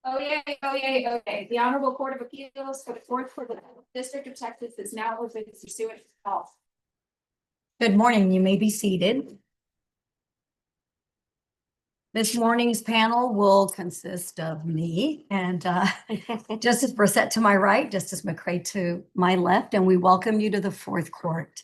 Okay. The Honorable Court of Appeals for the Fourth for the District of Texas is now open pursuant to call. Good morning. You may be seated. This morning's panel will consist of me and Justice Brissett to my right, Justice McCray to my left, and we welcome you to the Fourth Court.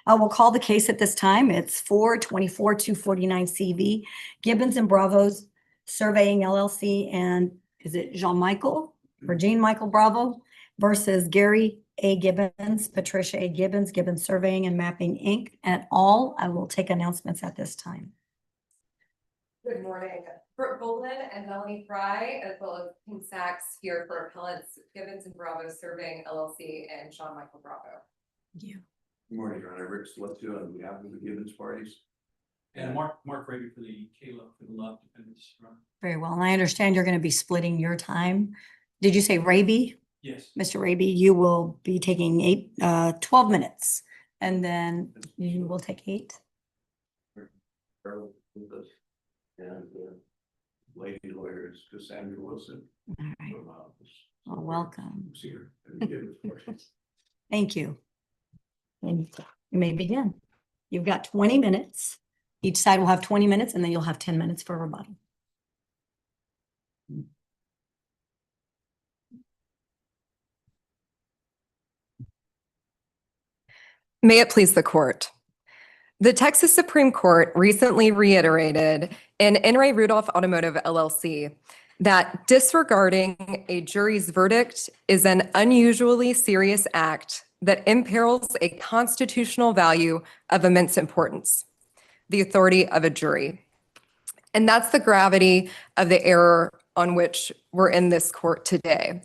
We'll call the case at this time. It's 424-249 CV, Gibbons and Bravo's Surveying LLC, and is it Jean-Michael or Jean-Michael Bravo versus Gary A. Gibbons, Patricia A. Gibbons, Gibbons Surveying and Mapping, Inc. et al. I will take announcements at this time. Good morning. Brooke Golden and Melanie Fry, as well as Tim Sachs here for appellants Gibbons and Bravo Surveying LLC and Sean Michael Bravo. Yeah. Good morning, Your Honor. Rick Selectio on behalf of the Gibbons parties. And Mark Raby for the Kayla for the Love Defendants. Very well. And I understand you're going to be splitting your time. Did you say Raby? Yes. Mr. Raby, you will be taking 12 minutes, and then you will take 8. And lady lawyer is Cassandra Wilson. All right. From, Well, welcome. who's here at the Gibbons parties. Thank you. And you may begin. You've got 20 minutes. Each side will have 20 minutes, and then you'll have 10 minutes for rebuttal. May it please the court. The Texas Supreme Court recently reiterated in In re Rudolph Automotive LLC that disregarding a jury's verdict is an unusually serious act that imperils a constitutional value of immense importance, the authority of a jury. And that's the gravity of the error on which we're in this court today.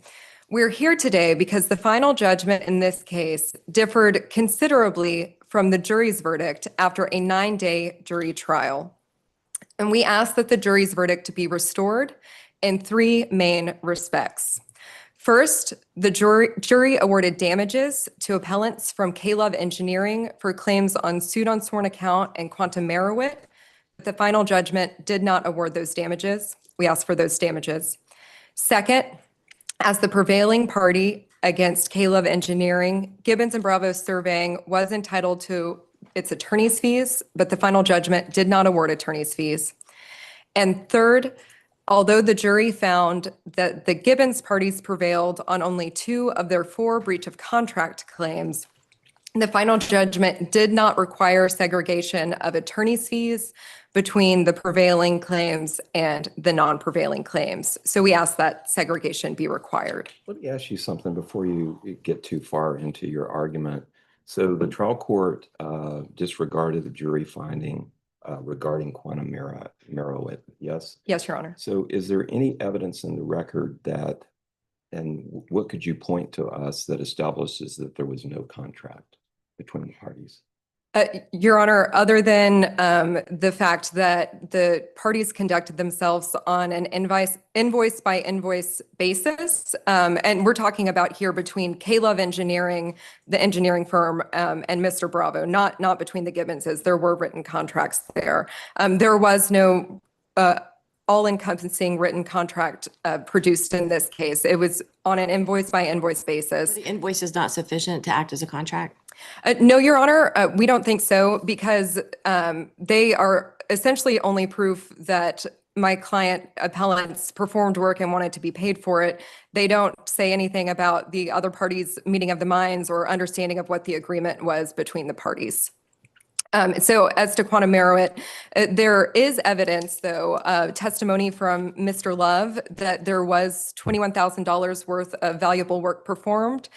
We're here today because the final judgment in this case differed considerably from the jury's verdict after a 9-day jury trial. And we ask that the jury's verdict be restored in 3 main respects. First, the jury awarded damages to appellants from K-Love Engineering for claims on suit on sworn account and Quantum Merowit. The final judgment did not award those damages. We ask for those damages. Second, as the prevailing party against K-Love Engineering, Gibbons and Bravo Surveying was entitled to its attorney's fees, but the final judgment did not award attorney's fees. And third, although the jury found that the Gibbons parties prevailed on only 2 of their 4 breach of contract claims, the final judgment did not require segregation of attorney's fees between the prevailing claims and the non-prevailing claims. So we ask that segregation be required. Let me ask you something before you get too far into your argument. So the trial court disregarded the jury finding regarding Quantum Merowit, yes? Yes, Your Honor. So is there any evidence in the record that, and what could you point to us that establishes that there was no contract between the parties? Your Honor, other than the fact that the parties conducted themselves on an invoice by invoice basis, and we're talking about here between K-Love Engineering, the engineering firm, and Mr. Bravo, not between the Gibbonses. There were written contracts there. There was no all-encompassing written contract produced in this case. It was on an invoice by invoice basis. The invoice is not sufficient to act as a contract? No, Your Honor, we don't think so, because they are essentially only proof that my client appellants performed work and wanted to be paid for it. They don't say anything about the other parties' meeting of the minds or understanding of what the agreement was between the parties. So as to Quantum Merowit, there is evidence, though, testimony from Mr. Love that there was $21,000 worth of valuable work performed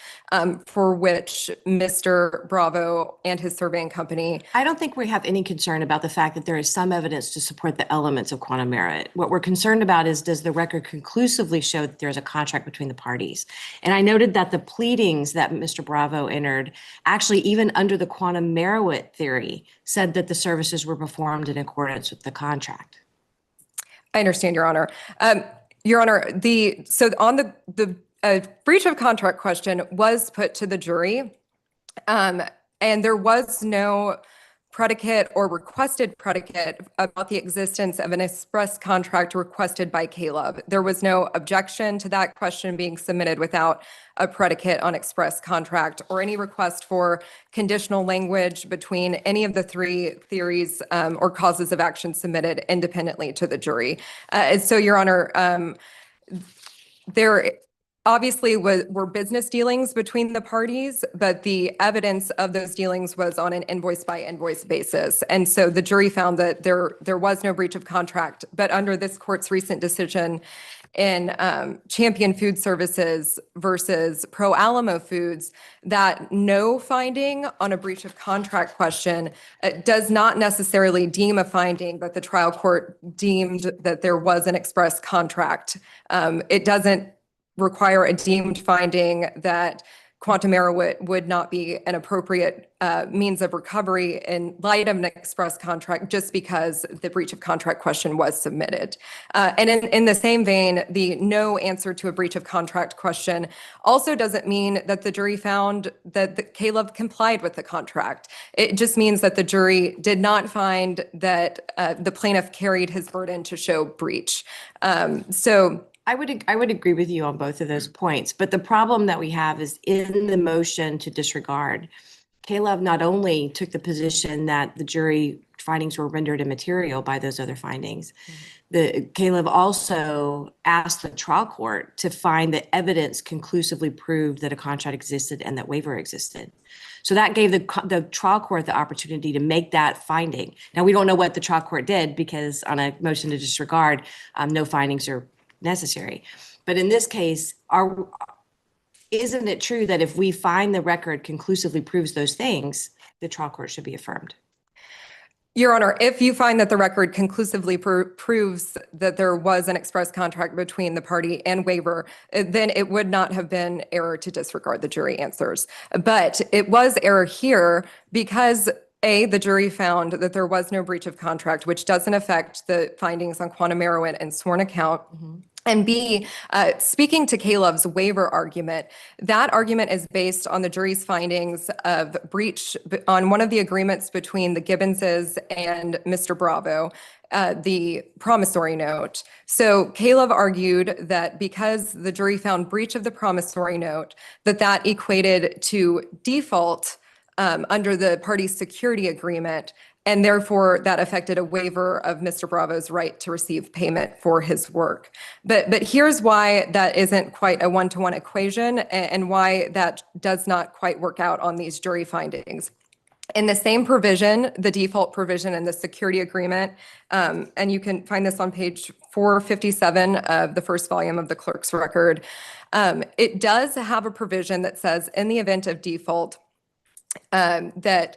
for which Mr. Bravo and his surveying company. I don't think we have any concern about the fact that there is some evidence to support the elements of Quantum Merowit. What we're concerned about is, does the record conclusively show that there's a contract between the parties? And I noted that the pleadings that Mr. Bravo entered, actually even under the Quantum Merowit theory, said that the services were performed in accordance with the contract. I understand, Your Honor. Your Honor, so on the breach of contract question was put to the jury, and there was no predicate or requested predicate about the existence of an express contract requested by Caleb. There was no objection to that question being submitted without a predicate on express contract or any request for conditional language between any of the three theories or causes of action submitted independently to the jury. So, Your Honor, there obviously were business dealings between the parties, but the evidence of those dealings was on an invoice by invoice basis. And so the jury found that there was no breach of contract. But under this court's recent decision in Champion Food Services versus Pro Alamo Foods, that no finding on a breach of contract question does not necessarily deem a finding that the trial court deemed that there was an express contract. It doesn't require a deemed finding that quantum error would not be an appropriate means of recovery in light of an express contract just because the breach of contract question was submitted. And in the same vein, the no answer to a breach of contract question also doesn't mean that the jury found that Caleb complied with the contract. It just means that the jury did not find that the plaintiff carried his burden to show breach. I would agree with you on both of those points, but the problem that we have is in the motion to disregard, Caleb not only took the position that the jury findings were rendered immaterial by those other findings, Caleb also asked the trial court to find that evidence conclusively proved that a contract existed and that waiver existed. So that gave the trial court the opportunity to make that finding. Now, we don't know what the trial court did because on a motion to disregard, no findings are necessary. But in this case, isn't it true that if we find the record conclusively proves those things, the trial court should be affirmed? Your Honor, if you find that the record conclusively proves that there was an express contract between the party and waiver, then it would not have been error to disregard the jury answers. But it was error here because A, the jury found that there was no breach of contract, which doesn't affect the findings on quantum merit and sworn account. And B, speaking to Caleb's waiver argument, that argument is based on the jury's findings of breach on one of the agreements between the Gibbonses and Mr. Bravo, the promissory note. So Caleb argued that because the jury found breach of the promissory note, that equated to default under the party's security agreement, and therefore that affected a waiver of Mr. Bravo's right to receive payment for his work. But here's why that isn't quite a one-to-one equation and why that does not quite work out on these jury findings. In the same provision, the default provision in the security agreement, and you can find this on page 457 of the first volume of the clerk's record, it does have a provision that says in the event of default, that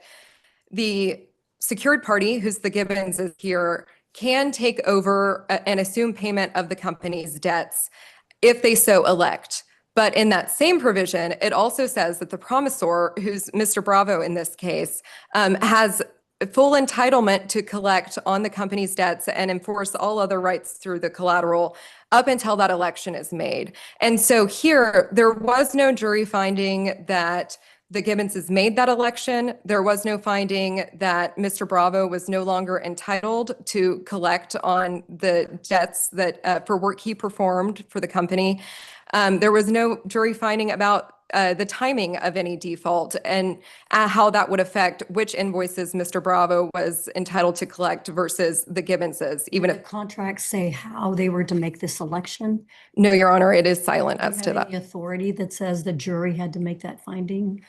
the secured party, who's the Gibbons is here, can take over and assume payment of the company's debts if they so elect. But in that same provision, it also says that the promisor, who's Mr. Bravo in this case, has full entitlement to collect on the company's debts and enforce all other rights through the collateral up until that election is made. And so here, there was no jury finding that the Gibbonses made that election. There was no finding that Mr. Bravo was no longer entitled to collect on the debts that for work he performed for the company. There was no jury finding about the timing of any default and how that would affect which invoices Mr. Bravo was entitled to collect versus the Gibbonses, even if Contracts say how they were to make this election. no, Your Honor, it is silent Do you as have to that. any authority that says the jury had to make that finding?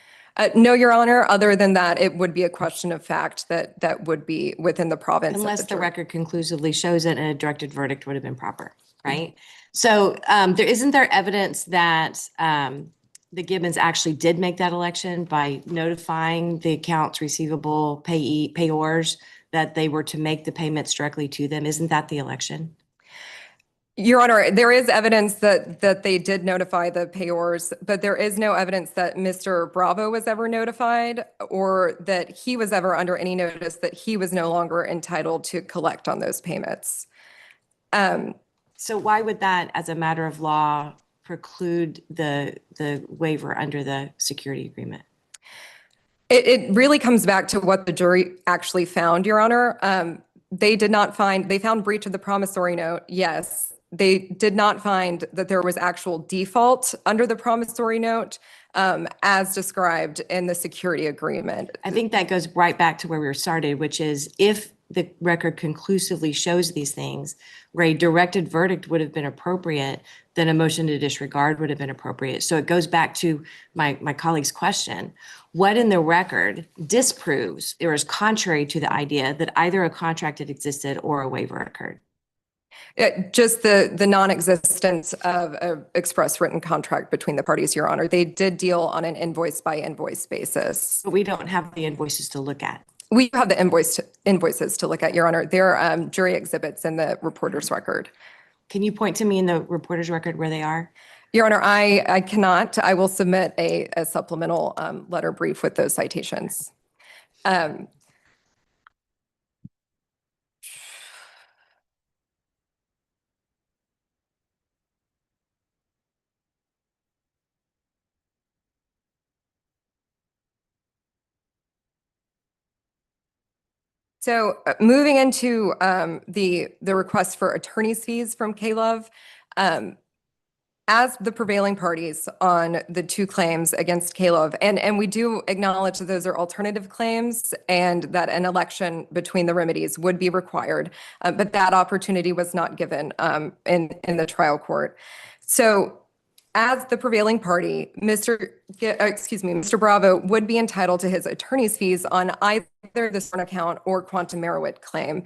No, Your Honor, other than that, it would be a question of fact that would be within the province of Unless the the jury. record conclusively shows it and a directed verdict would have been proper, right? So isn't there evidence that the Gibbons actually did make that election by notifying the accounts receivable payors that they were to make the payments directly to them? Isn't that the election? Your Honor, there is evidence that they did notify the payors, but there is no evidence that Mr. Bravo was ever notified or that he was ever under any notice that he was no longer entitled to collect on those payments. So why would that, as a matter of law, preclude the waiver under the security agreement? It really comes back to what the jury actually found, Your Honor. They found breach of the promissory note, yes. They did not find that there was actual default under the promissory note as described in the security agreement. I think that goes right back to where we were started, which is if the record conclusively shows these things, where a directed verdict would have been appropriate, then a motion to disregard would have been appropriate. So it goes back to my colleague's question. What in the record disproves or is contrary to the idea that either a contract had existed or a waiver occurred? Just the non-existence of an express written contract between the parties, Your Honor. They did deal on an invoice by invoice basis. But we don't have the invoices to look at. We have the invoices to look at, Your Honor. They're jury exhibits in the reporter's record. Can you point to me in the reporter's record where they are? Your Honor, I cannot. I will submit a supplemental letter brief with those citations. So moving into the request for attorney's fees from K-Love, as the prevailing parties on the two claims against K-Love, and we do acknowledge that those are alternative claims and that an election between the remedies would be required, but that opportunity was not given in the trial court. So as the prevailing party, Mr. Bravo would be entitled to his attorney's fees on either the Sworn Account or Quantum Merowit claim.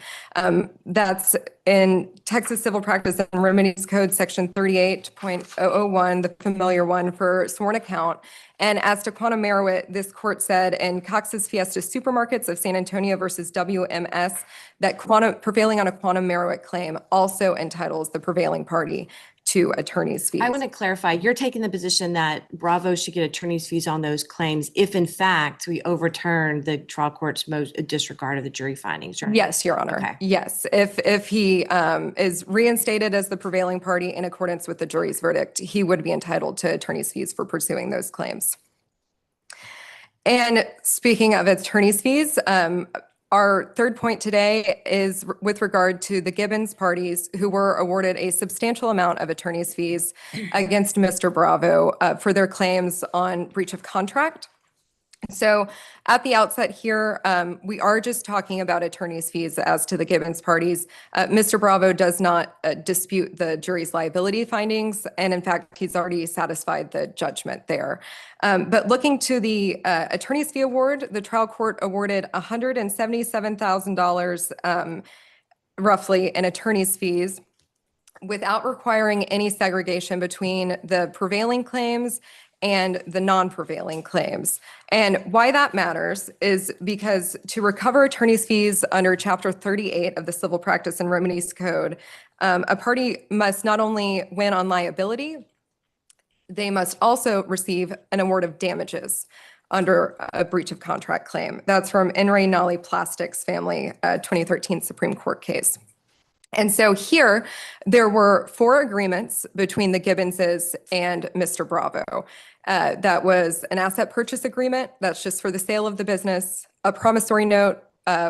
That's in Texas Civil Practice and Remedies Code, Section 38.001, the familiar one for Sworn Account. And as to Quantum Merowit, this court said in Cox's Fiesta Supermarkets of San Antonio versus WMS that prevailing on a Quantum Merowit claim also entitles the prevailing party to attorney's fees. I want to clarify, you're taking the position that Bravo should get attorney's fees on those claims if in fact we overturn the trial court's disregard of the jury findings, right? Yes, Your Honor. Okay. Yes, if he is reinstated as the prevailing party in accordance with the jury's verdict, he would be entitled to attorney's fees for pursuing those claims. And speaking of attorney's fees, our third point today is with regard to the Gibbons parties who were awarded a substantial amount of attorney's fees against Mr. Bravo for their claims on breach of contract. So at the outset here, we are just talking about attorney's fees as to the Gibbons parties. Mr. Bravo does not dispute the jury's liability findings, and in fact, he's already satisfied the judgment there. But looking to the attorney's fee award, the trial court awarded $177,000 roughly in attorney's fees without requiring any segregation between the prevailing claims and the non-prevailing claims. And why that matters is because to recover attorney's fees under Chapter 38 of the Civil Practice and Remedies Code, a party must not only win on liability, they must also receive an award of damages under a breach of contract claim. That's from In re Nolly Plastics Family 2013 Supreme Court case. And so here, there were 4 agreements between the Gibbonses and Mr. Bravo. That was an asset purchase agreement, that's just for the sale of the business, a promissory note,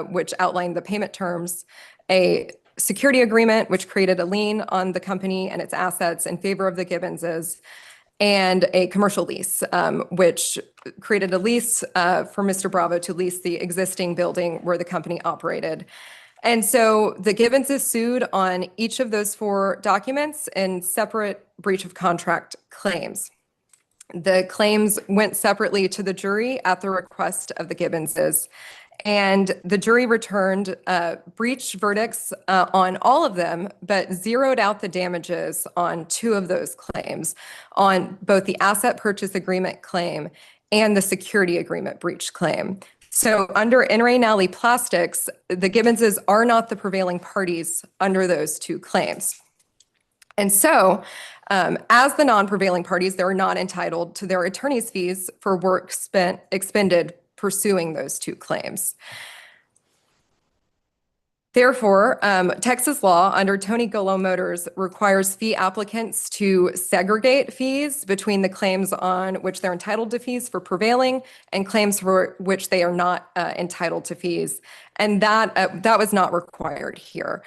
which outlined the payment terms, a security agreement, which created a lien on the company and its assets in favor of the Gibbonses, and a commercial lease, which created a lease for Mr. Bravo to lease the existing building where the company operated. And so the Gibbonses sued on each of those 4 documents in separate breach of contract claims. The claims went separately to the jury at the request of the Gibbonses, and the jury returned breach verdicts on all of them, but zeroed out the damages on 2 of those claims, on both the asset purchase agreement claim and the security agreement breach claim. So under In re Nolly Plastics, the Gibbonses are not the prevailing parties under those 2 claims. And so as the non-prevailing parties, they're not entitled to their attorney's fees for work expended pursuing those 2 claims. Therefore, Texas law under Tony Golo Motors requires fee applicants to segregate fees between the claims on which they're entitled to fees for prevailing and claims for which they are not entitled to fees. And that was not required here.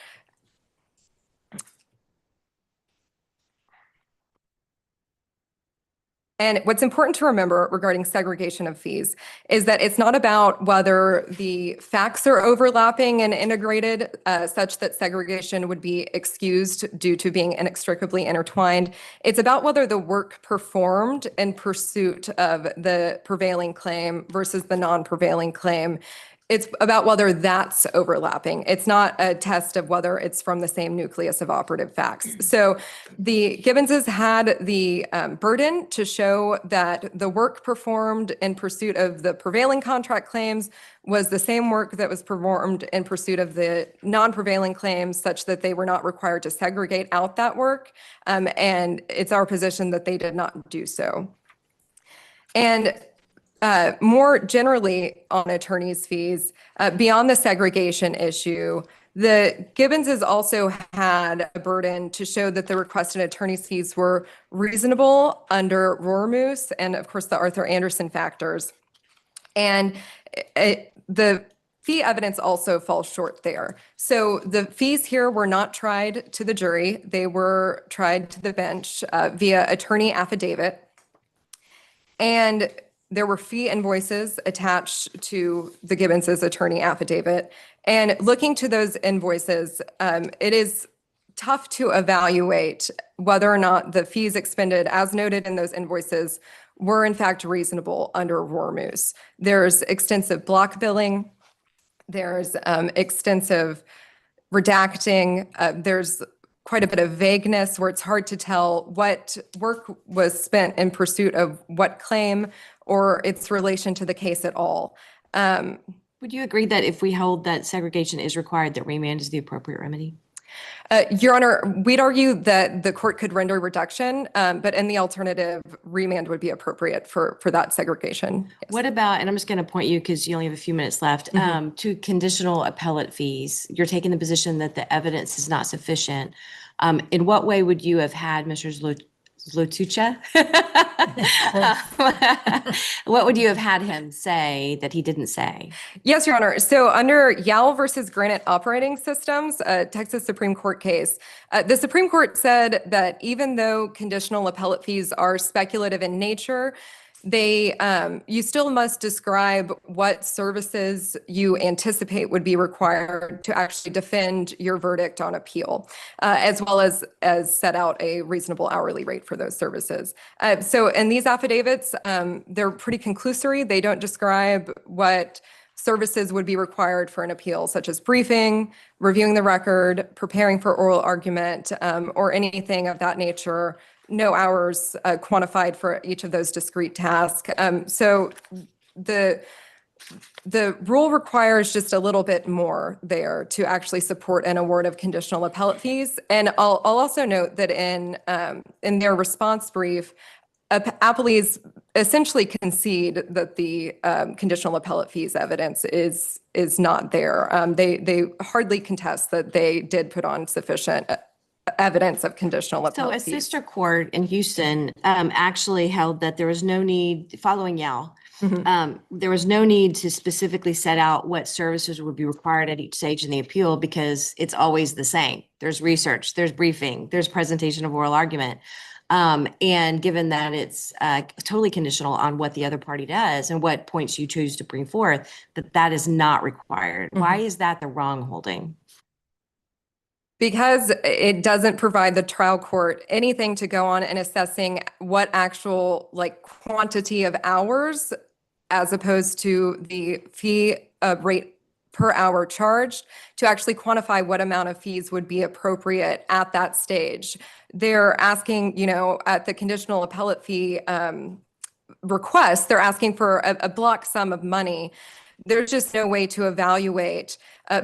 And what's important to remember regarding segregation of fees is that it's not about whether the facts are overlapping and integrated such that segregation would be excused due to being inextricably intertwined. It's about whether the work performed in pursuit of the prevailing claim versus the non-prevailing claim. It's about whether that's overlapping. It's not a test of whether it's from the same nucleus of operative facts. So the Gibbonses had the burden to show that the work performed in pursuit of the prevailing contract claims was the same work that was performed in pursuit of the non-prevailing claims, such that they were not required to segregate out that work. And it's our position that they did not do so. And more generally on attorneys' fees, beyond the segregation issue, the Gibbonses also had a burden to show that the requested attorney's fees were reasonable under Rohrmoos and, of course, the Arthur Anderson factors. And the fee evidence also falls short there. So the fees here were not tried to the jury. They were tried to the bench via attorney affidavit. And there were fee invoices attached to the Gibbons' attorney affidavit. And looking to those invoices, it is tough to evaluate whether or not the fees expended, as noted in those invoices, were in fact reasonable under Rohrmoos. There's extensive block billing. There's extensive redacting. There's quite a bit of vagueness where it's hard to tell what work was spent in pursuit of what claim or its relation to the case at all. Would you agree that if we hold that segregation is required, that remand is the appropriate remedy? Your Honor, we'd argue that the court could render reduction, but in the alternative, remand would be appropriate for that segregation. Yes. What about, and I'm just going to point you because you only have a few minutes left, to conditional appellate fees. You're taking the position that the evidence is not sufficient. In what way would you have had Mr. Zlotucha? What would you have had him say that he didn't say? Yes, Your Honor. So under Yowell versus Granite Operating Systems, a Texas Supreme Court case, the Supreme Court said that even though conditional appellate fees are speculative in nature, you still must describe what services you anticipate would be required to actually defend your verdict on appeal, as well as set out a reasonable hourly rate for those services. So in these affidavits, they're pretty conclusory. They don't describe what services would be required for an appeal, such as briefing, reviewing the record, preparing for oral argument, or anything of that nature. No hours quantified for each of those discrete tasks. So the rule requires just a little bit more there to actually support an award of conditional appellate fees. And I'll also note that in their response brief, appellees essentially concede that the conditional appellate fees evidence is not there. They hardly contest that they did put on sufficient evidence of conditional appellate fees. So a sister court in Houston actually held that there was no need, following Yowell, there was no need to specifically set out what services would be required at each stage in the appeal because it's always the same. There's research, there's briefing, there's presentation of oral argument. And given that it's totally conditional on what the other party does and what points you choose to bring forth, that is not required. Why is that the wrong holding? Because it doesn't provide the trial court anything to go on in assessing what actual quantity of hours, as opposed to the fee rate per hour charged, to actually quantify what amount of fees would be appropriate at that stage. They're asking, at the conditional appellate fee request, they're asking for a block sum of money. There's just no way to evaluate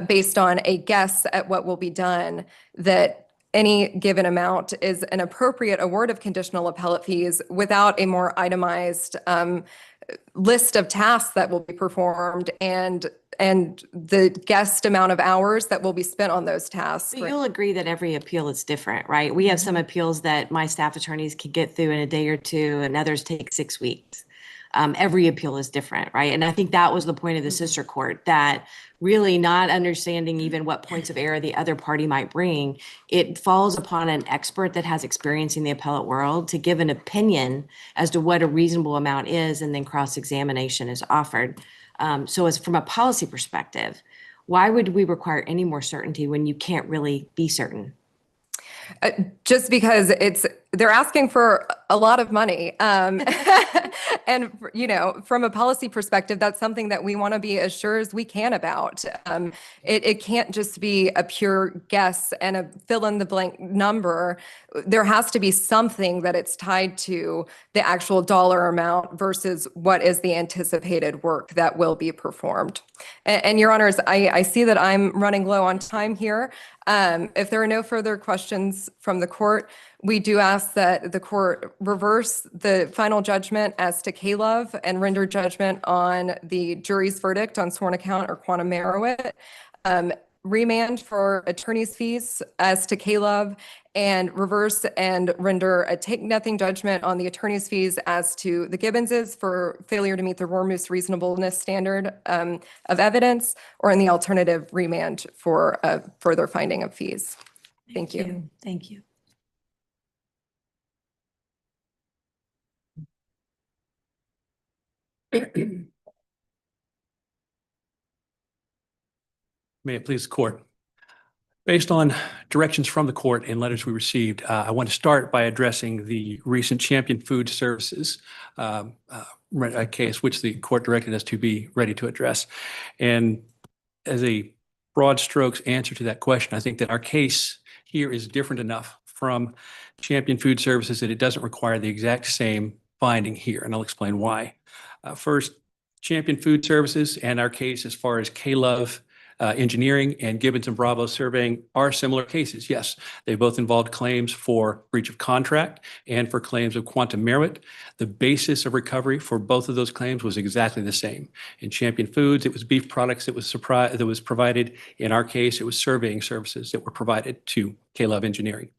based on a guess at what will be done that any given amount is an appropriate award of conditional appellate fees without a more itemized list of tasks that will be performed and and the guessed amount of hours that will be spent on those tasks. But you'll agree that every appeal is different, right? We have some appeals that my staff attorneys can get through in a day or two, and others take 6 weeks. Every appeal is different, right? And I think that was the point of the sister court, that really not understanding even what points of error the other party might bring, it falls upon an expert that has experience in the appellate world to give an opinion as to what a reasonable amount is, and then cross-examination is offered. So as from a policy perspective, why would we require any more certainty when you can't really be certain? Just because they're asking for a lot of money. And, from a policy perspective, that's something that we want to be as sure as we can about. It can't just be a pure guess and a fill in the blank number. There has to be something that it's tied to the actual dollar amount versus what is the anticipated work that will be performed. And Your Honors, I see that I'm running low on time here. If there are no further questions from the court, we do ask that the court reverse the final judgment as to K-Love and render judgment on the jury's verdict on sworn account or quantum merit. Remand for attorney's fees as to K-Love, and reverse and render a take-nothing judgment on the attorney's fees as to the Gibbonses for failure to meet the Rormus reasonableness standard of evidence, or in the alternative, remand for a further finding of fees. Thank you. Thank you. May it please the court. Based on directions from the court and letters we received, I want to start by addressing the recent Champion Food Services case, which the court directed us to be ready to address. And as a broad strokes answer to that question, I think that our case here is different enough from Champion Food Services that it doesn't require the exact same finding here, and I'll explain why. First, Champion Food Services and our case as far as K-Love Engineering and Gibbons and Bravo Surveying are similar cases. Yes, they both involved claims for breach of contract and for claims of quantum merit. The basis of recovery for both of those claims was exactly the same. In Champion Foods, it was beef products that was provided. In our case, it was surveying services that were provided to K-Love Engineering.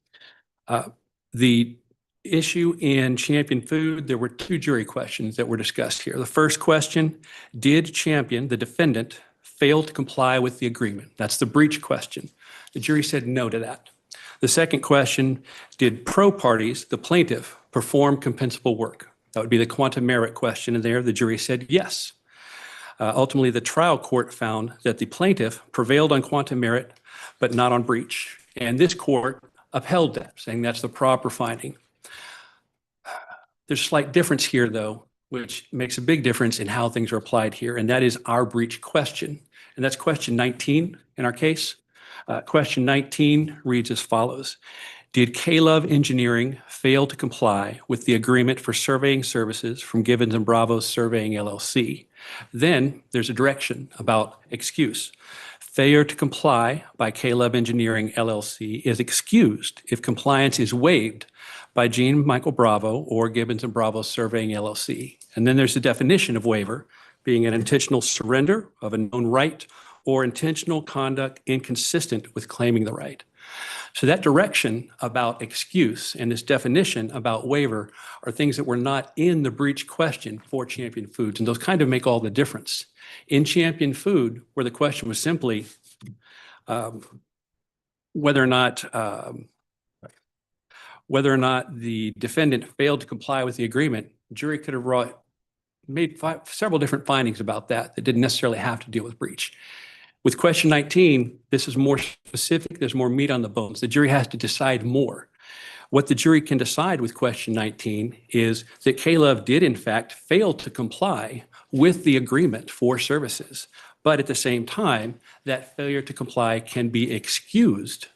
The issue in Champion Food, there were two jury questions that were discussed here. The first question, did Champion, the defendant, fail to comply with the agreement? That's the breach question. The jury said no to that. The second question, did pro parties, the plaintiff, perform compensable work? That would be the quantum merit question, and there the jury said yes. Ultimately, the trial court found that the plaintiff prevailed on quantum merit, but not on breach. And this court upheld that, saying that's the proper finding. There's a slight difference here, though, which makes a big difference in how things are applied here, and that is our breach question. And that's question 19 in our case. Question 19 reads as follows. Did K-Love Engineering fail to comply with the agreement for surveying services from Gibbons and Bravo Surveying LLC? Then there's a direction about excuse. Failure to comply by K-Love Engineering LLC is excused if compliance is waived by Jean Michael Bravo or Gibbons and Bravo Surveying LLC. And then there's the definition of waiver, being an intentional surrender of a known right or intentional conduct inconsistent with claiming the right. So that direction about excuse and this definition about waiver are things that were not in the breach question for Champion Foods, and those kind of make all the difference. In Champion Food, where the question was simply whether or not the defendant failed to comply with the agreement, the jury could have made several different findings about that didn't necessarily have to deal with breach. With question 19, this is more specific. There's more meat on the bones. The jury has to decide more. What the jury can decide with question 19 is that K-Love did, in fact, fail to comply with the agreement for services. But at the same time, that failure to comply can be excused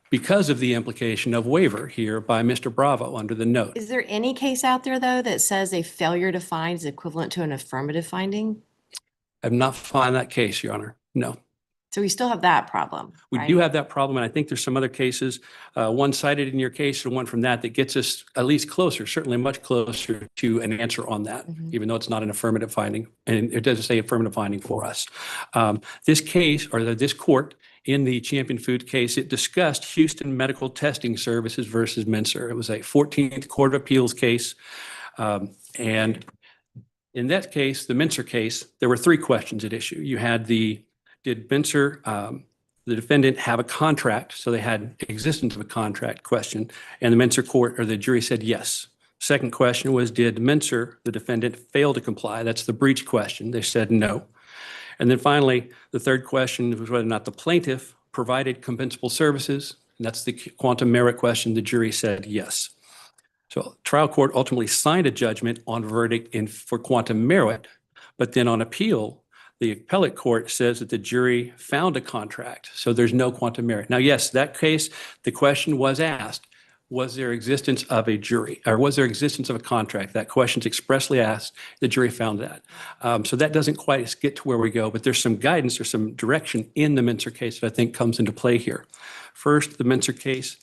because of the implication of waiver here by Mr. Bravo under the note. Is there any case out there, though, that says a failure to find is equivalent to an affirmative finding? I've not found that case, Your Honor. No. So we still have that problem, We right? do have that problem, and I think there's some other cases, one cited in your case and one from that gets us at least closer, certainly much closer to an answer on that, even though it's not an affirmative finding, and it doesn't say affirmative finding for us. This case, or this court, in the Champion Food case, it discussed Houston Medical Testing Services versus Mincer. It was a 14th Court of Appeals case, and in that case, the Mincer case, there were three questions at issue. You had did Mincer, the defendant, have a contract? So they had existence of a contract question, and the Mincer court or the jury said yes. Second question was, did Mincer, the defendant, fail to comply? That's the breach question. They said no. And then finally, the third question was whether or not the plaintiff provided compensable services, and that's the quantum merit question. The jury said yes. So trial court ultimately signed a judgment on verdict for quantum merit, but then on appeal, the appellate court says that the jury found a contract, so there's no quantum merit. Now, yes, that case, the question was asked, was there existence of a jury, or was there existence of a contract? That question's expressly asked, the jury found that. So that doesn't quite get to where we go, but there's some guidance or some direction in the Mincer case that I think comes into play here. First, the Mincer case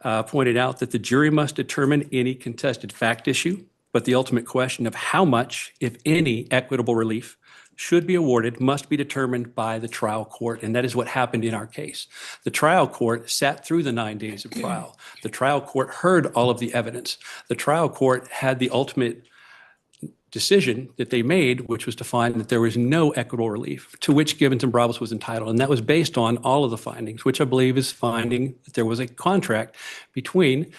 pointed out that the jury must determine any contested fact issue, but the ultimate question of how much, if any, equitable relief should be awarded must be determined by the trial court, and that is what happened in our case. The trial court sat through the 9 days of trial. The trial court heard all of the evidence. The trial court had the ultimate decision that they made, which was to find that there was no equitable relief to which Gibbons and Bravos was entitled, and that was based on all of the findings, which I believe is finding that there was a contract between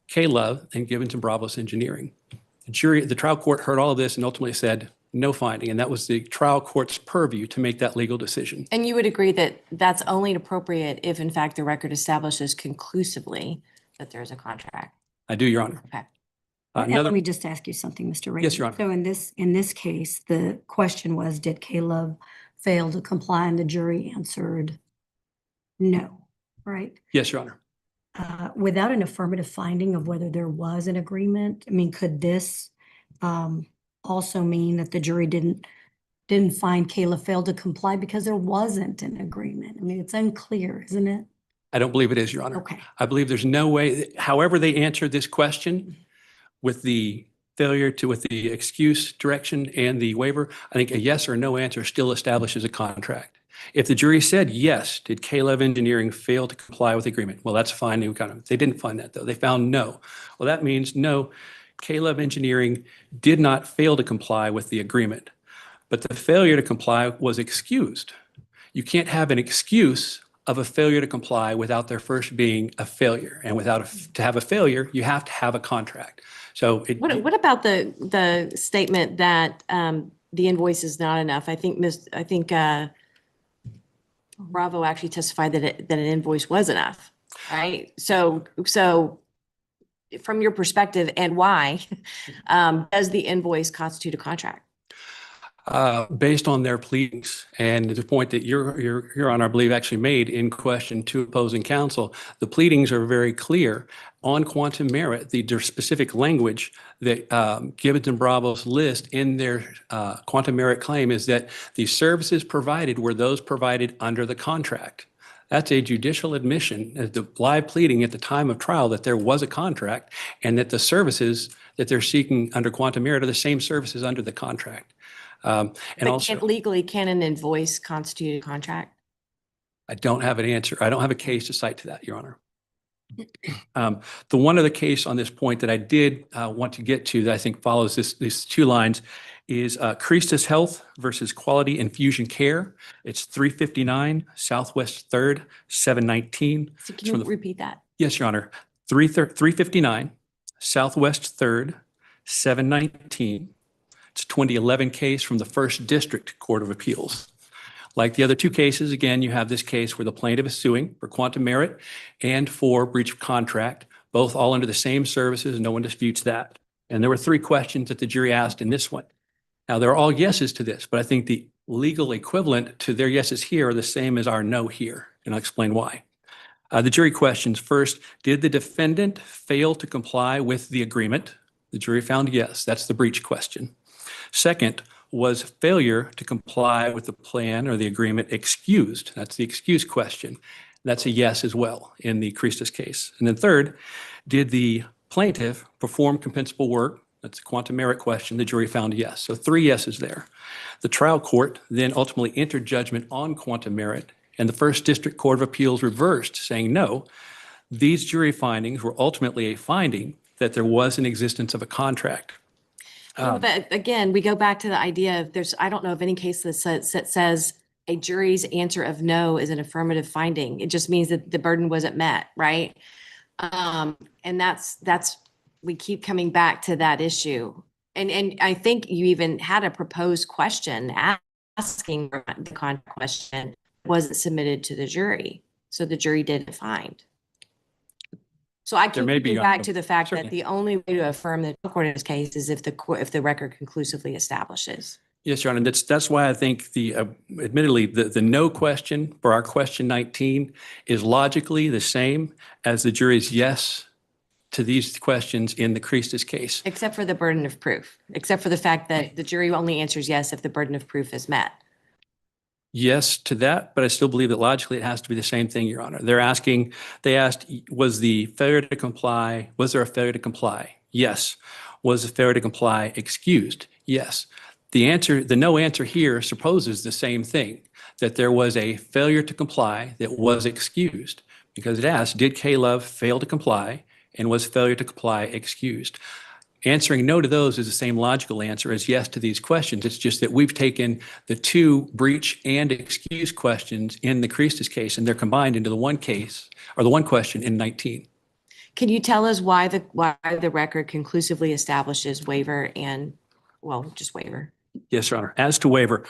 K-Love and Gibbons and Bravos Engineering. The trial court heard all of this and ultimately said no finding, and that was the trial court's purview to make that legal decision. And you would agree that that's only appropriate if, in fact, the record establishes conclusively that there's a contract? I do, Your Honor. Okay. And Another, let me just ask you something, Mr. Ray. Yes, Your Honor. So in this case, the question was, did K-Love fail to comply? And the jury answered no, right? yes, Your Honor. Without an affirmative finding of whether there was an agreement, I mean, could this also mean that the jury didn't find K-Love failed to comply because there wasn't an agreement? I mean, it's unclear, isn't it? I don't believe it is, Your Honor. Okay. I believe there's no way, however they answered this question with the with the excuse direction and the waiver, I think a yes or no answer still establishes a contract. If the jury said yes, did K-Love Engineering fail to comply with the agreement? Well, that's fine. They didn't find that, though. They found no. Well, that means no, K-Love Engineering did not fail to comply with the agreement, but the failure to comply was excused. You can't have an excuse of a failure to comply without there first being a failure. And to have a failure, you have to have a contract. So What about the statement that the invoice is not enough? I think Bravo actually testified that an invoice was enough, right? So from your perspective, and why does the invoice constitute a contract? Based on their pleadings and the point that Your Honor, I believe, actually made in question to opposing counsel, the pleadings are very clear on quantum merit. The specific language that Gibbons and Bravos list in their quantum merit claim is that the services provided were those provided under the contract. That's a judicial admission, the live pleading at the time of trial, that there was a contract and that the services that they're seeking under quantum merit are the same services under the contract. And But also, legally, can an invoice constitute a contract? I don't have an answer. I don't have a case to cite to that, Your Honor. The one other case on this point that I did want to get to that I think follows these two lines is Christus Health versus Quality Infusion Care. It's 359 Southwest 3rd, 719. So can you repeat that? Yes, Your Honor. 359 Southwest 3rd, 719. It's a 2011 case from the First District Court of Appeals. Like the other two cases, again, you have this case where the plaintiff is suing for quantum merit and for breach of contract, both all under the same services. No one disputes that. And there were three questions that the jury asked in this one. Now, they're all yeses to this, but I think the legal equivalent to their yeses here are the same as our no here, and I'll explain why. The jury questions: first, did the defendant fail to comply with the agreement? The jury found yes. That's the breach question. Second, Was failure to comply with the plan or the agreement excused? That's the excuse question. That's a yes as well in the Christus case. And then third, did the plaintiff perform compensable work? That's a quantum merit question. The jury found yes. So 3 yeses there. The trial court then ultimately entered judgment on quantum merit, and the First District Court of Appeals reversed, saying no, these jury findings were ultimately a finding that there was an existence of a contract. But again, we go back to the idea of I don't know of any case that says a jury's answer of no is an affirmative finding. It just means that the burden wasn't met, right? And that's, we keep coming back to that issue. And I think you even had a proposed question asking for the contract question wasn't submitted to the jury. So the jury didn't find. So I keep may be coming back to the fact that certainly. the only way to affirm the court in this case is if the record conclusively establishes. Yes, Your Honor. That's why I think admittedly, the no question for our question 19 is logically the same as the jury's yes to these questions in the Christus case. Except for the burden of proof, except for the fact that the jury only answers yes if the burden of proof is met. Yes to that, but I still believe that logically it has to be the same thing, Your Honor. They asked, was there a failure to comply? Yes. Was the failure to comply excused? Yes. The no answer here supposes the same thing, that there was a failure to comply that was excused, because it asked, did K-Love fail to comply, and was failure to comply excused? Answering no to those is the same logical answer as yes to these questions. It's just that we've taken the 2 breach and excuse questions in the Christus case, and they're combined into the one case, or the one question in 19. Can you tell us why the record conclusively establishes waiver and, well, just waiver? Yes, Your Honor. As to waiver,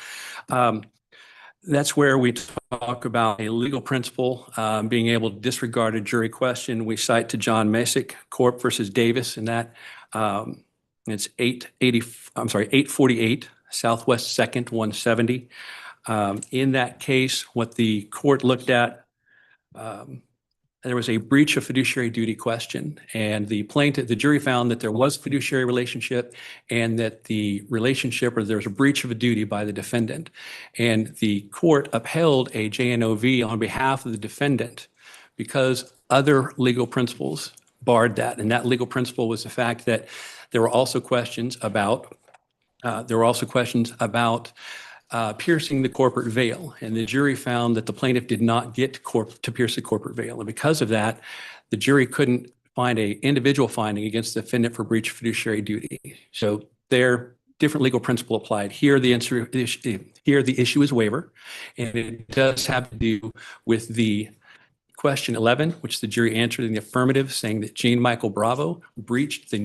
that's where we talk about a legal principle being able to disregard a jury question. We cite to John Masick, Corp versus Davis, and that it's 848 Southwest 2nd, 170. In that case, what the court looked at, there was a breach of fiduciary duty question, and the jury found that there was fiduciary relationship and that the relationship, or there was a breach of a duty by the defendant. And the court upheld a JNOV on behalf of the defendant because other legal principles barred that. And that legal principle was the fact that there were also questions about piercing the corporate veil, and the jury found that the plaintiff did not get to pierce the corporate veil, and because of that, the jury couldn't find an individual finding against the defendant for breach of fiduciary duty. So their different legal principle applied. Here, the issue is waiver, and it does have to do with the question 11, which the jury answered in the affirmative, saying that Jean Michael Bravo breached the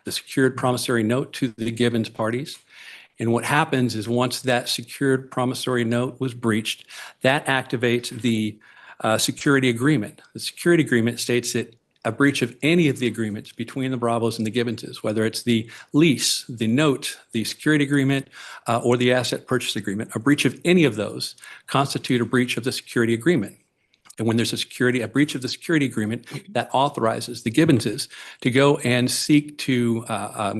secured promissory note to the Gibbons parties. And what happens is once that secured promissory note was breached, that activates the security agreement. The security agreement states that a breach of any of the agreements between the Bravos and the Gibbonses, whether it's the lease, the note, the security agreement, or the asset purchase agreement, a breach of any of those constitute a breach of the security agreement. And when there's a breach of the security agreement, that authorizes the Gibbonses to go and seek to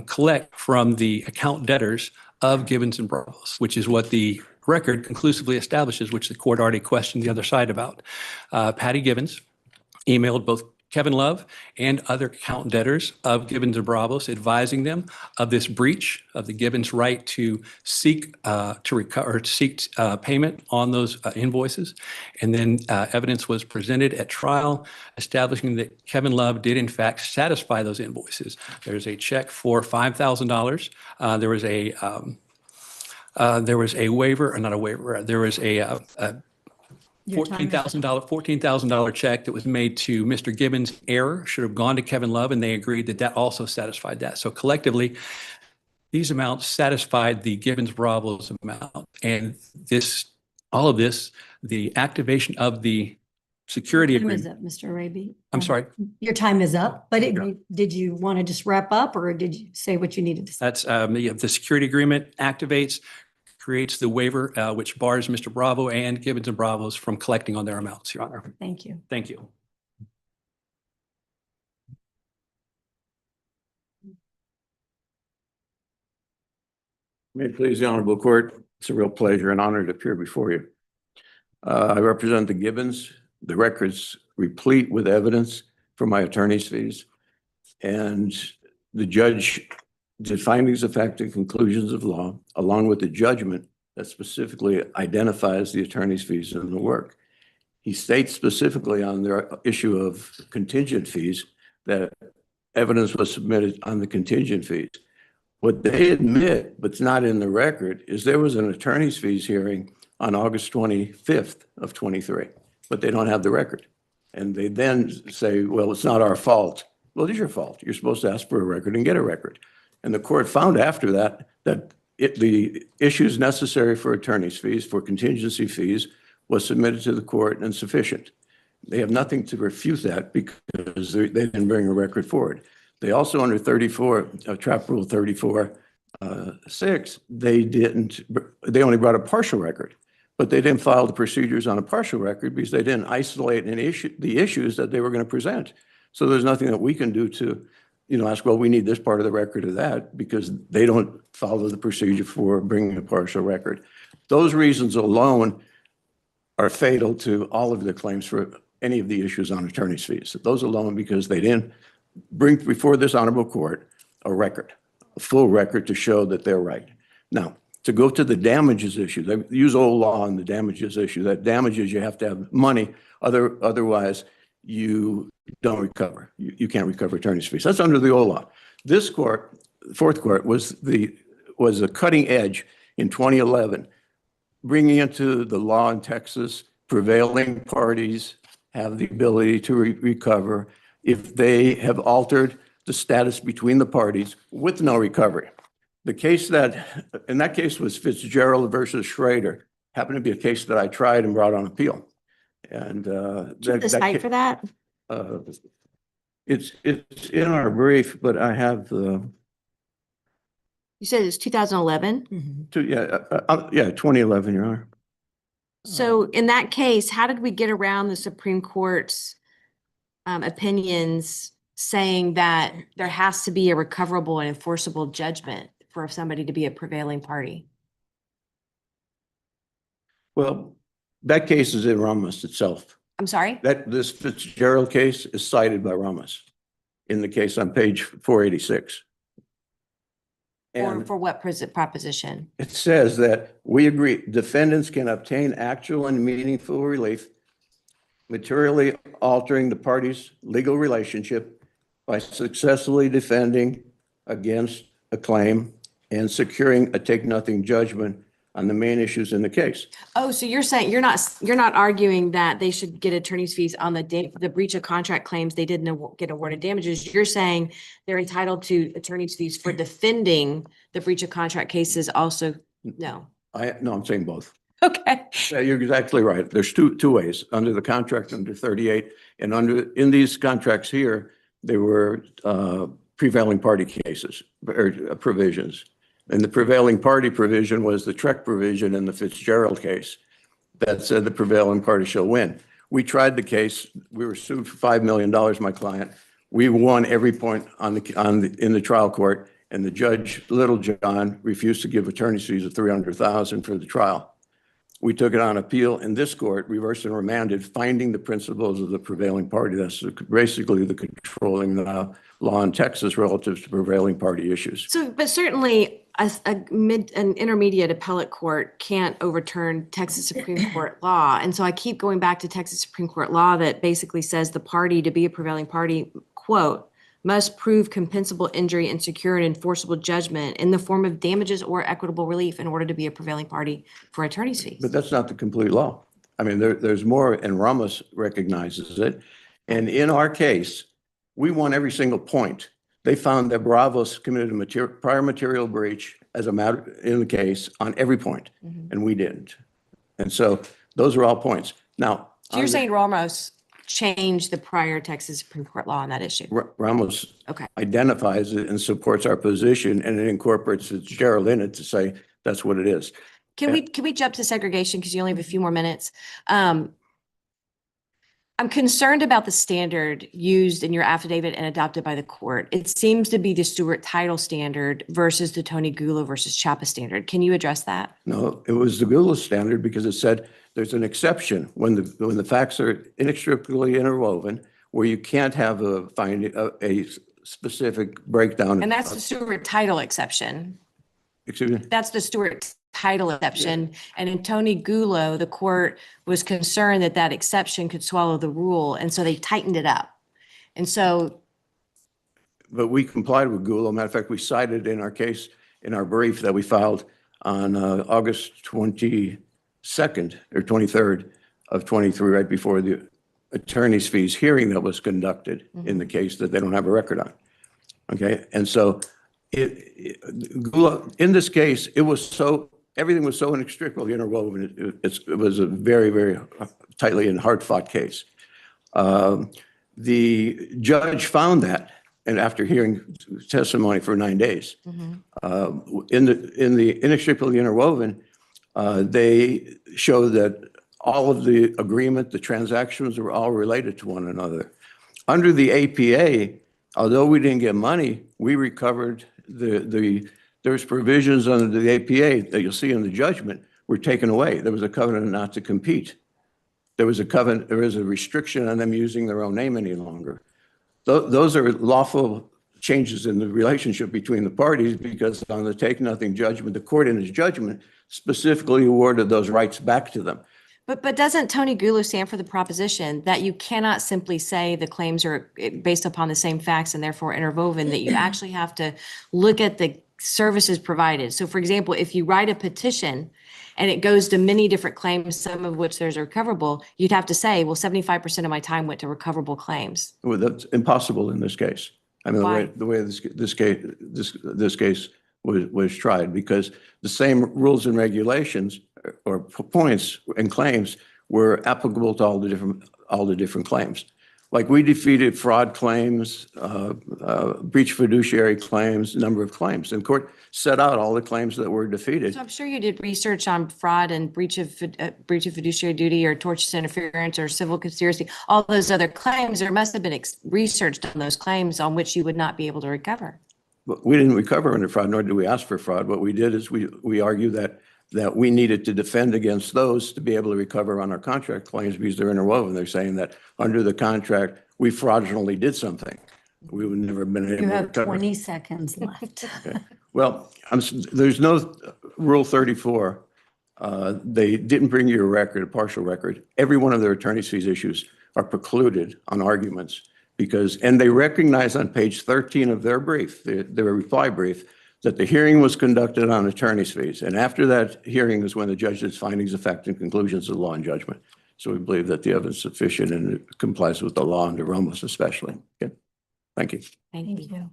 collect from the account debtors of Gibbons and Bravos, which is what the record conclusively establishes, which the court already questioned the other side about. Patty Gibbons emailed both Kevin Love and other account debtors of Gibbons and Bravos, advising them of this breach of the Gibbons' right to seek payment on those invoices. And then evidence was presented at trial establishing that Kevin Love did in fact satisfy those invoices. There's a check for $5,000. There was a waiver, or not a waiver. There was a $14,000 check that was made to Mr. Gibbons. Error should have gone to Kevin Love, and they agreed that that also satisfied that. So collectively, these amounts satisfied the Gibbons Bravos amount. And all of this, the activation of the security Time is agreement. up, Mr. Araby. I'm sorry. Your time is up, but Yeah. did you want to just wrap up, or did you say what you needed to say? That's the security agreement creates the waiver, which bars Mr. Bravo and Gibbons and Bravos from collecting on their amounts, Your Honor. Thank you. Thank you. May it please the honorable court, it's a real pleasure and honor to appear before you. I represent the Gibbons. The record's replete with evidence for my attorney's fees. And the judge did findings of fact and conclusions of law, along with the judgment that specifically identifies the attorney's fees in the work. He states specifically on the issue of contingent fees that evidence was submitted on the contingent fees. What they admit, but it's not in the record, is there was an attorney's fees hearing on August 25th of 23, but they don't have the record. And they then say, well, it's not our fault. Well, it is your fault. You're supposed to ask for a record and get a record. And the court found after that, that the issues necessary for attorney's fees, for contingency fees, was submitted to the court and sufficient. They have nothing to refute that because they didn't bring a record forward. They also, under 34, Trap Rule 34, 6, they only brought a partial record, but they didn't file the procedures on a partial record because they didn't isolate the issues that they were going to present. So there's nothing that we can do to, ask, well, we need this part of the record or that, because they don't follow the procedure for bringing a partial record. Those reasons alone are fatal to all of the claims for any of the issues on attorney's fees. Those alone, because they didn't bring before this honorable court a record, a full record to show that they're right. Now, to go to the damages issue, they use old law on the damages issue. That damages, you have to have money, otherwise you don't recover. You can't recover attorney's fees. That's under the old law. This court, fourth court, was a cutting edge in 2011, bringing into the law in Texas, prevailing parties have the ability to recover if they have altered the status between the parties with no recovery. The case in that case was Fitzgerald versus Schrader, happened to be a case that I tried and brought on appeal. And The site for that? It's in our brief, but I have the, You said it's 2011? yeah, 2011, Your Honor. So in that case, how did we get around the Supreme Court's opinions saying that there has to be a recoverable and enforceable judgment for somebody to be a prevailing party? Well, that case is in Ramos itself. I'm sorry? This Fitzgerald case is cited by Ramos in the case on page 486. And For what proposition? it says that we agree defendants can obtain actual and meaningful relief, materially altering the parties' legal relationship by successfully defending against a claim and securing a take-nothing judgment on the main issues in the case. Oh, so you're saying you're not arguing that they should get attorney's fees on the breach of contract claims they didn't get awarded damages. You're saying they're entitled to attorney's fees for defending the breach of contract cases also? No. No, I'm saying both. Okay. Yeah, you're exactly right. There's two ways, under the contract under 38 and in these contracts here, they were prevailing party cases or provisions. And the prevailing party provision was the Trek provision in the Fitzgerald case that said the prevailing party shall win. We tried the case. We were sued for $5 million, my client. We won every point in the trial court, and the judge, Little John, refused to give attorney's fees of $300,000 for the trial. We took it on appeal in this court, reversed and remanded, finding the principles of the prevailing party. That's basically the controlling law in Texas relative to prevailing party issues. So, but certainly an intermediate appellate court can't overturn Texas Supreme Court law. And so I keep going back to Texas Supreme Court law that basically says the party to be a prevailing party, quote, must prove compensable injury and secure an enforceable judgment in the form of damages or equitable relief in order to be a prevailing party for attorney's fees. But that's not the complete law. I mean, there's more, and Ramos recognizes it. And in our case, we won every single point. They found that Bravos committed a prior material breach as a matter in the case on every point, and we didn't. And so those are all points. Now, So you're saying Ramos changed the prior Texas Supreme Court law on that issue? Ramos Okay. identifies it and supports our position, and it incorporates Fitzgerald in it to say that's what it is. Can we jump to segregation because you only have a few more minutes? I'm concerned about the standard used in your affidavit and adopted by the court. It seems to be the Stewart title standard versus the Tony Gulo versus Chapa standard. Can you address that? No, it was the Google standard because it said there's an exception when the facts are inextricably interwoven where you can't have a specific breakdown. And that's the Stewart title exception. Excuse me? That's the Stewart title exception. And in Tony Gulo, the court was concerned that that exception could swallow the rule. And so they tightened it up. And so, But we complied with Google. Matter of fact, we cited in our case, in our brief that we filed on August 22nd or 23rd of 23, right before the attorney's fees hearing that was conducted in the case that they don't have a record on. Okay, and so Google, in this case, everything was so inextricably interwoven. It was a very, very tightly and hard-fought case. The judge found that, and after hearing testimony for 9 days, in the inextricably interwoven, they showed that all of the agreement, the transactions were all related to one another. Under the APA, although we didn't get money, we recovered there's provisions under the APA that you'll see in the judgment were taken away. There was a covenant not to compete. There was a restriction on them using their own name any longer. Those are lawful changes in the relationship between the parties because on the take nothing judgment, the court in its judgment specifically awarded those rights back to them. but doesn't Tony Gulo stand for the proposition that you cannot simply say the claims are based upon the same facts and therefore interwoven, that you actually have to look at the services provided? So for example, if you write a petition and it goes to many different claims, some of which there's recoverable, you'd have to say, well, 75% of my time went to recoverable claims. Well, that's impossible in this case. I mean, Why? the way this case was tried, because the same rules and regulations or points and claims were applicable to all the different claims. Like we defeated fraud claims, breach fiduciary claims, number of claims, and court set out all the claims that were defeated. So I'm sure you did research on fraud and breach of fiduciary duty or tortious interference or civil conspiracy, all those other claims. There must have been research on those claims on which you would not be able to recover. But we didn't recover under fraud, nor did we ask for fraud. What we did is we argued that we needed to defend against those to be able to recover on our contract claims because they're interwoven. They're saying that under the contract, we fraudulently did something. We would never have been able You to have recover. 20 seconds left. Well, there's no Rule 34. They didn't bring you a record, a partial record. Every one of their attorney's fees issues are precluded on arguments and they recognize on page 13 of their brief, their reply brief, that the hearing was conducted on attorney's fees. And after that hearing is when the judge did findings, effect, and conclusions of law and judgment. So we believe that the evidence is sufficient and it complies with the law under Ramos especially. Okay, thank you. Thank Thank you. you.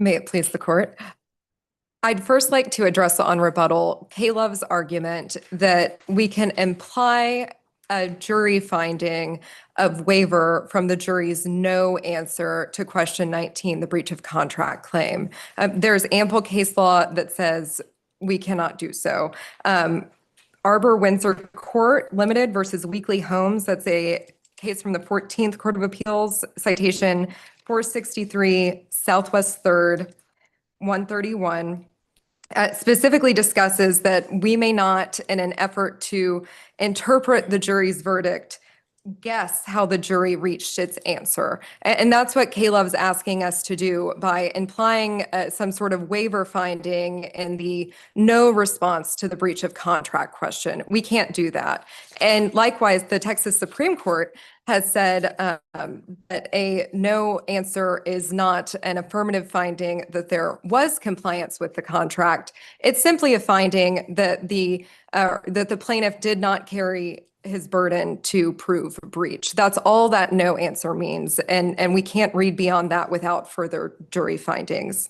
May it please the court. I'd first like to address on rebuttal Caleb's argument that we can imply a jury finding of waiver from the jury's no answer to question 19, the breach of contract claim. There's ample case law that says we cannot do so. Arbor Windsor Court Limited versus Weekly Homes, that's a case from the 14th Court of Appeals, citation 463 Southwest 3rd, 131, specifically discusses that we may not, in an effort to interpret the jury's verdict, guess how the jury reached its answer. And that's what Caleb's asking us to do by implying some sort of waiver finding in the no response to the breach of contract question. We can't do that. And likewise, the Texas Supreme Court has said that a no answer is not an affirmative finding that there was compliance with the contract. It's simply a finding that the plaintiff did not carry his burden to prove breach. That's all that no answer means. And we can't read beyond that without further jury findings.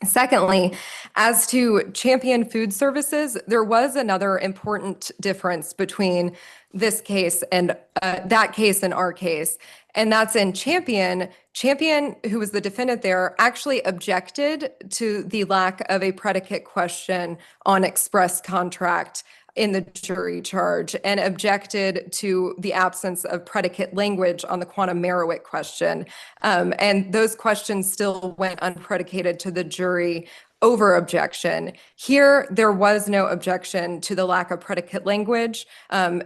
Secondly, as to Champion Food Services, there was another important difference between this case and that case and our case. And that's in Champion. Champion, who was the defendant there, actually objected to the lack of a predicate question on express contract in the jury charge and objected to the absence of predicate language on the quantum merit question. And those questions still went unpredicated to the jury over objection. Here, there was no objection to the lack of predicate language.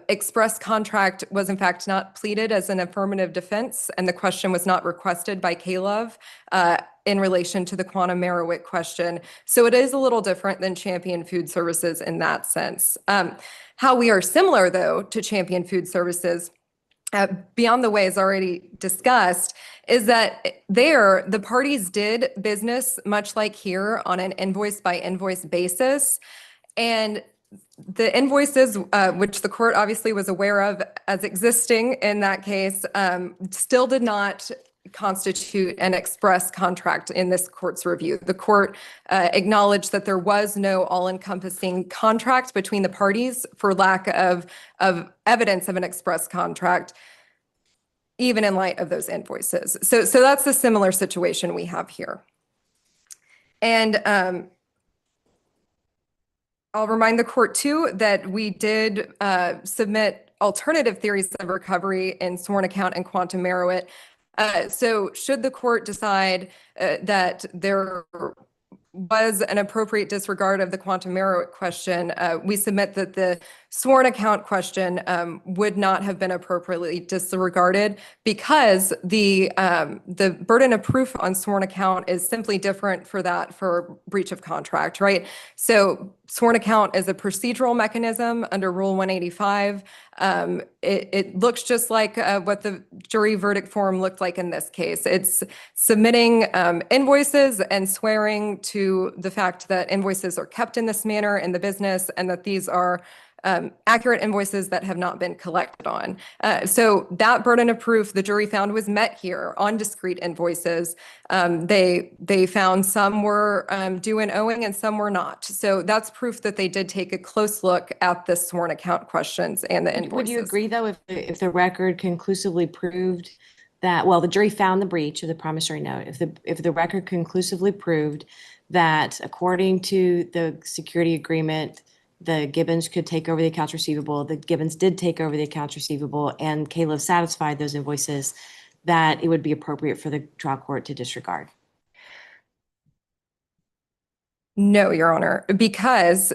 Express contract was in fact not pleaded as an affirmative defense, and the question was not requested by Caleb in relation to the quantum merit question. So it is a little different than Champion Food Services in that sense. How we are similar, though, to Champion Food Services, beyond the ways already discussed, is that there, the parties did business much like here on an invoice by invoice basis. And the invoices, which the court obviously was aware of as existing in that case, still did not constitute an express contract in this court's review. The court acknowledged that there was no all-encompassing contract between the parties for lack of evidence of an express contract, even in light of those invoices. So that's the similar situation we have here. And I'll remind the court too that we did submit alternative theories of recovery in sworn account and quantum merit. So should the court decide that there was an appropriate disregard of the quantum merit question, we submit that the sworn account question would not have been appropriately disregarded because the burden of proof on sworn account is simply different for breach of contract, right? So sworn account is a procedural mechanism under Rule 185. It looks just like what the jury verdict form looked like in this case. It's submitting invoices and swearing to the fact that invoices are kept in this manner in the business and that these are accurate invoices that have not been collected on. So that burden of proof the jury found was met here on discrete invoices. They found some were due and owing and some were not. So that's proof that they did take a close look at the sworn account questions and the invoices. Would you agree, though, if the record conclusively proved that, well, the jury found the breach of the promissory note, if the record conclusively proved that according to the security agreement, the Gibbons could take over the accounts receivable, the Gibbons did take over the accounts receivable, and Caleb satisfied those invoices, that it would be appropriate for the trial court to disregard? No, Your Honor, because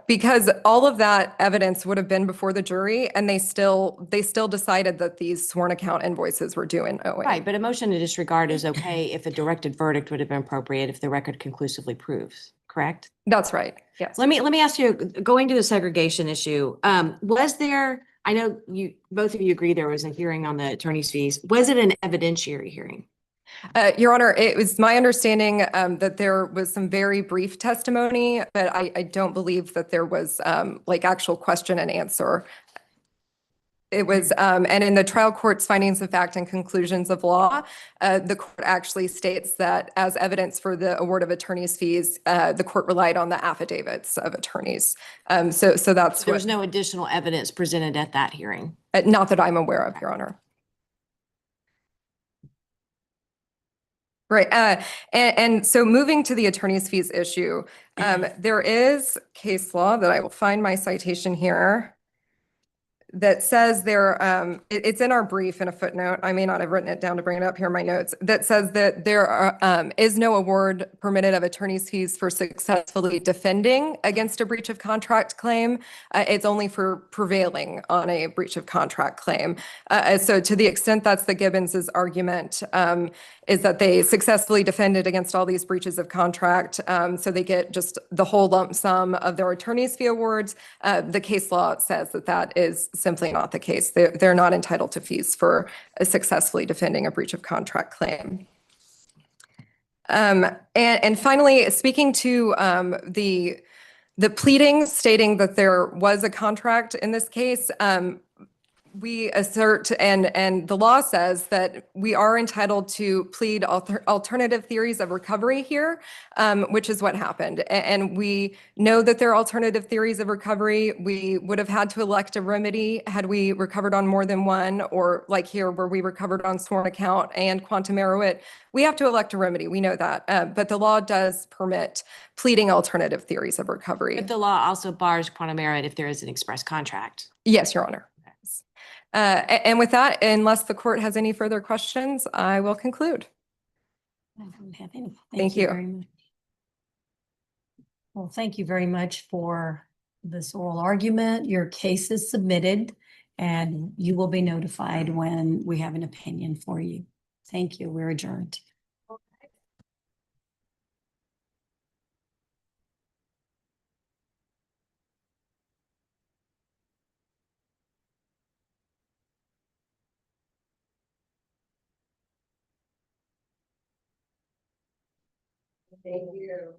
because all of that evidence would have been before the jury, and they still decided that these sworn account invoices were due and owing. Right, but a motion to disregard is okay if a directed verdict would have been appropriate if the record conclusively proves, correct? That's right, yes. Let me ask you, going to the segregation issue, was there, I know both of you agree there was a hearing on the attorney's fees. Was it an evidentiary hearing? Your Honor, it was my understanding that there was some very brief testimony, but I don't believe that there was like actual question and answer. It was, and in the trial court's findings of fact and conclusions of law, the court actually states that as evidence for the award of attorney's fees, the court relied on the affidavits of attorneys. So that's There was no additional evidence presented at that hearing? Not that I'm aware of, Your Honor. Right. And so moving to the attorney's fees issue, there is case law that I will find my citation here that says it's in our brief in a footnote. I may not have written it down to bring it up here in my notes, that says that there is no award permitted of attorney's fees for successfully defending against a breach of contract claim. It's only for prevailing on a breach of contract claim. So to the extent that's the Gibbons' argument, is that they successfully defended against all these breaches of contract, so they get just the whole lump sum of their attorney's fee awards. The case law says that that is simply not the case. They're not entitled to fees for successfully defending a breach of contract claim. And finally, speaking to the pleadings stating that there was a contract in this case, we assert, and the law says that we are entitled to plead alternative theories of recovery here, which is what happened. And we know that there are alternative theories of recovery. We would have had to elect a remedy had we recovered on more than one, or like here where we recovered on sworn account and quantum meruit. We have to elect a remedy. We know that. But the law does permit pleading alternative theories of recovery. But the law also bars quantum merit if there is an express contract. Yes, Your Honor. And with that, unless the court has any further questions, I will conclude. I don't have any. Thank you. Very much. Well, thank you very much for this oral argument. Your case is submitted and you will be notified when we have an opinion for you. Thank you. We're adjourned. Thank you.